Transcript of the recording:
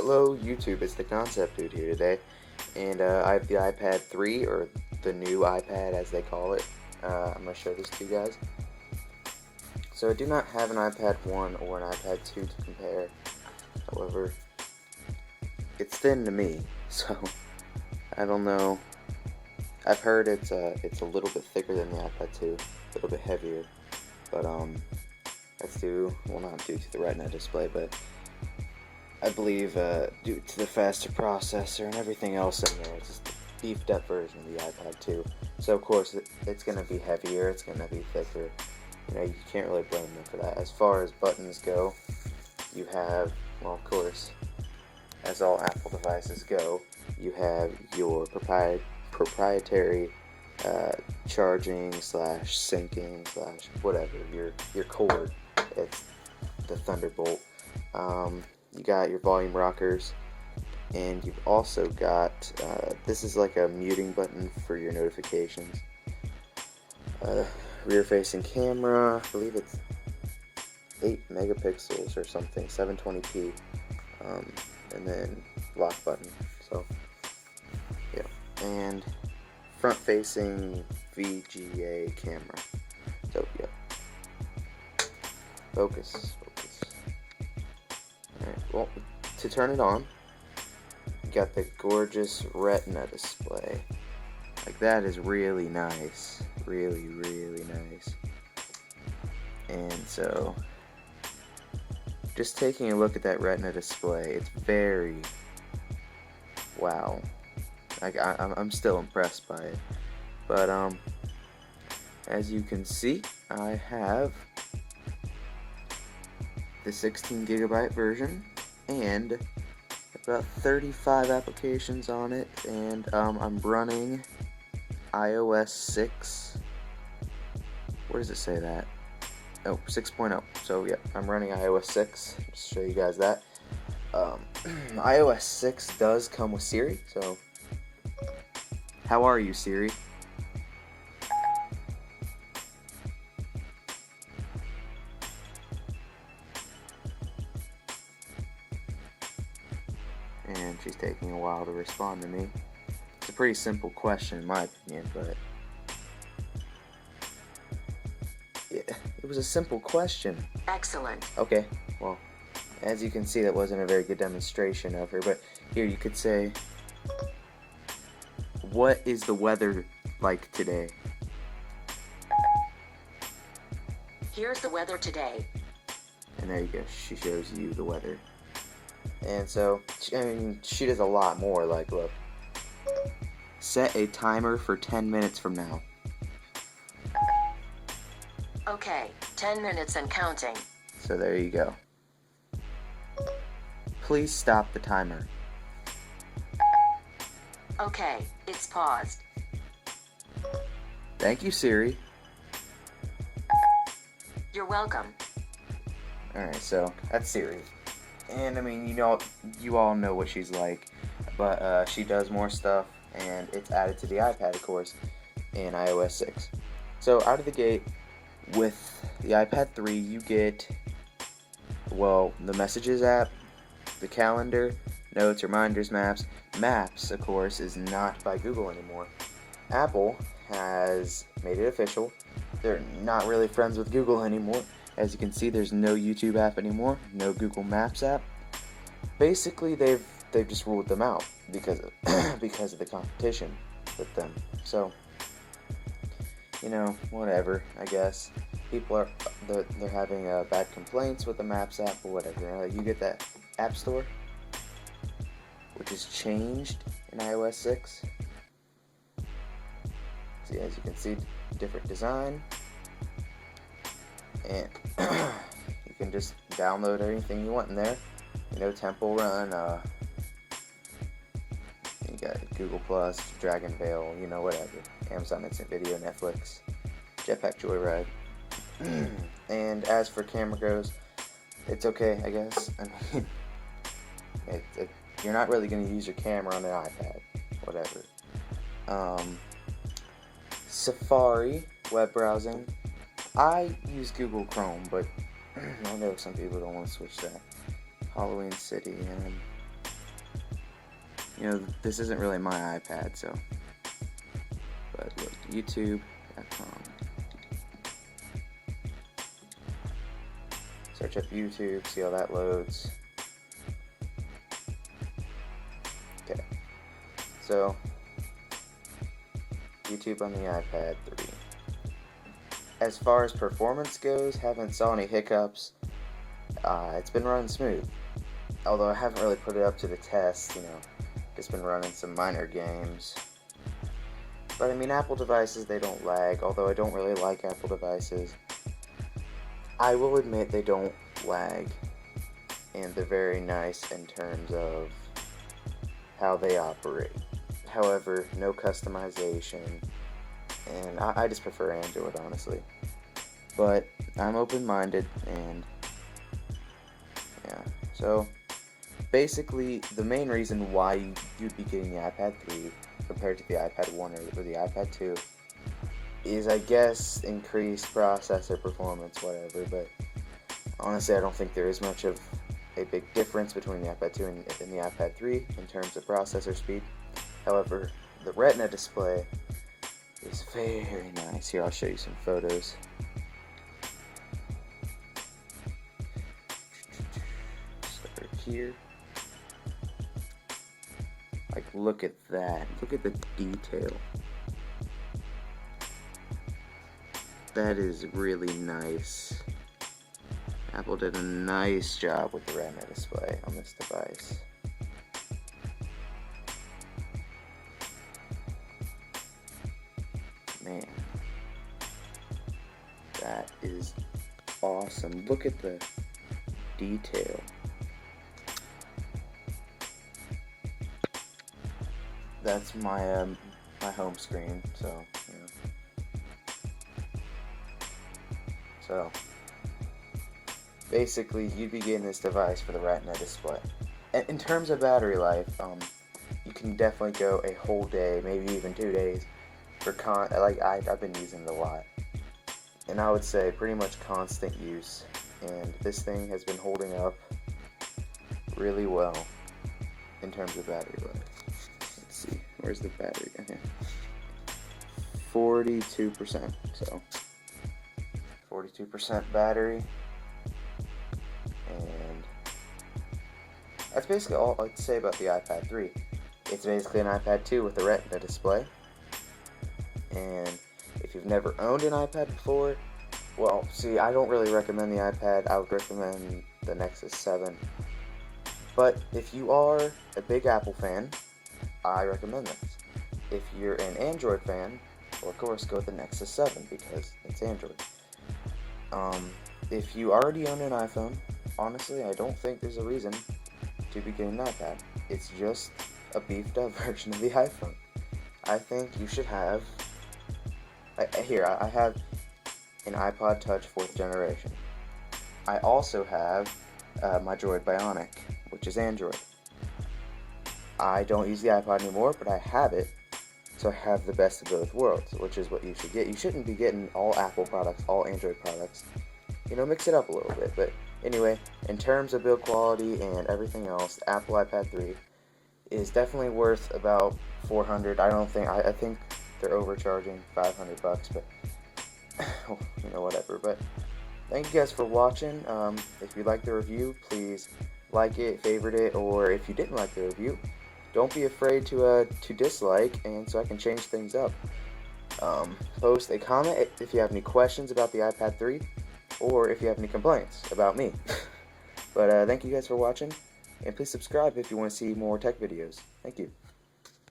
Hello YouTube, it's the Concept Dude here today, and I have the iPad 3, or the new iPad as they call it. I'm going to show this to you guys. So I do not have an iPad 1 or an iPad 2 to compare. However, it's thin to me, so I don't know. I've heard it's a little bit thicker than the iPad 2, a little bit heavier, but that's due, well, not due to the Retina display, but I believe due to the faster processor and everything else in there. It's just a beefed up version of the iPad 2. So of course it's going to be heavier, it's going to be thicker. You know, you can't really blame them for that. As far as buttons go, you have, well, of course, as all Apple devices go, you have your proprietary charging / syncing / whatever, your cord. It's the Thunderbolt. You got your volume rockers, and you've also got this is like a muting button for your notifications. Rear facing camera, I believe it's 8 megapixels or something, 720p, and then lock button. So yeah, and front facing VGA camera. So yeah, focus. Alright, well, to turn it on, you got the gorgeous Retina display. Like, that is really nice. Really nice. And so, just taking a look at that Retina display, it's very, wow. Like, I'm still impressed by it. But, as you can see, I have the 16GB version and about 35 applications on it, and I'm running iOS 6. Where does it say that? Oh, 6.0. So yeah, I'm running iOS 6. Just to show you guys that. iOS 6 does come with Siri, so how are you, Siri? And she's taking a while to respond to me. It's a pretty simple question in my opinion, but yeah, it was a simple question. Excellent. Okay, well, as you can see, that wasn't a very good demonstration of her, but here you could say, what is the weather like today? Here's the weather today. And there you go, she shows you the weather. And so, I mean, she does a lot more, like, look. Set a timer for 10 minutes from now. Okay, 10 minutes and counting. So there you go. Please stop the timer. Okay, it's paused. Thank you, Siri. You're welcome. Alright, so that's Siri. And I mean, you all know what she's like, but she does more stuff, and it's added to the iPad, of course, in iOS 6. So out of the gate, with the iPad 3, you get, well, the Messages app, the calendar, notes, reminders, maps. Maps, of course, is not by Google anymore. Apple has made it official. They're not really friends with Google anymore. As you can see, there's no YouTube app anymore, no Google Maps app. Basically, they've just ruled them out because of, because of the competition with them. So, you know, whatever, I guess. People are they're having bad complaints with the Maps app or whatever. You get that App Store, which is changed in iOS 6. See, as you can see, different design. And you can just download anything you want in there. You know, Temple Run, you got Google Plus, Dragon Veil, you know, whatever. Amazon Instant Video, Netflix, Jetpack Joyride. And as for camera goes, it's okay, I guess. I mean, you're not really going to use your camera on an iPad, whatever. Safari, web browsing. I use Google Chrome, but I know some people don't want to switch that. Halloween City, and you know, this isn't really my iPad, so. But look, YouTube.com. Search up YouTube, see how that loads. Okay, so YouTube on the iPad 3. As far as performance goes, haven't saw any hiccups. It's been running smooth. Although I haven't really put it up to the test, you know, just been running some minor games. But I mean, Apple devices, they don't lag, although I don't really like Apple devices. I will admit they don't lag, and they're very nice in terms of how they operate. However, no customization, and I just prefer Android, honestly. But I'm open-minded, and yeah, so basically the main reason why you'd be getting the iPad 3 compared to the iPad 1 or the iPad 2 is, I guess, increased processor performance, whatever, but honestly I don't think there is much of a big difference between the iPad 2 and the iPad 3 in terms of processor speed. However, the Retina display is very nice. Here, I'll show you some photos. Start here. Like, look at that. Look at the detail. That is really nice. Apple did a nice job with the Retina display on this device. Man, that is awesome. Look at the detail. That's my my home screen, so you know. So basically, you'd be getting this device for the Retina display. And in terms of battery life, you can definitely go a whole day, maybe even 2 days. I've been using it a lot, and I would say pretty much constant use, and this thing has been holding up really well in terms of battery life. Let's see, where's the battery? Okay, 42%. So 42% battery, and that's basically all I'd say about the iPad 3. It's basically an iPad 2 with a Retina display. And if you've never owned an iPad before, well, see, I don't really recommend the iPad. I would recommend the Nexus 7. But if you are a big Apple fan, I recommend this. If you're an Android fan, well, of course, go with the Nexus 7 because it's Android. If you already own an iPhone, honestly, I don't think there's a reason to be getting an iPad. It's just a beefed up version of the iPhone. I think you should have. Here, I have an iPod Touch 4th generation. I also have my Droid Bionic, which is Android. I don't use the iPod anymore, but I have it, so I have the best of both worlds, which is what you should get. You shouldn't be getting all Apple products, all Android products. You know, mix it up a little bit. But anyway, in terms of build quality and everything else, the Apple iPad 3 is definitely worth about $400. I think they're overcharging $500, but you know, whatever. But thank you guys for watching. If you liked the review, please like it, favorite it, or if you didn't like the review, don't be afraid to dislike, and so I can change things up. Post a comment if you have any questions about the iPad 3, or if you have any complaints about me. But thank you guys for watching, and please subscribe if you want to see more tech videos. Thank you.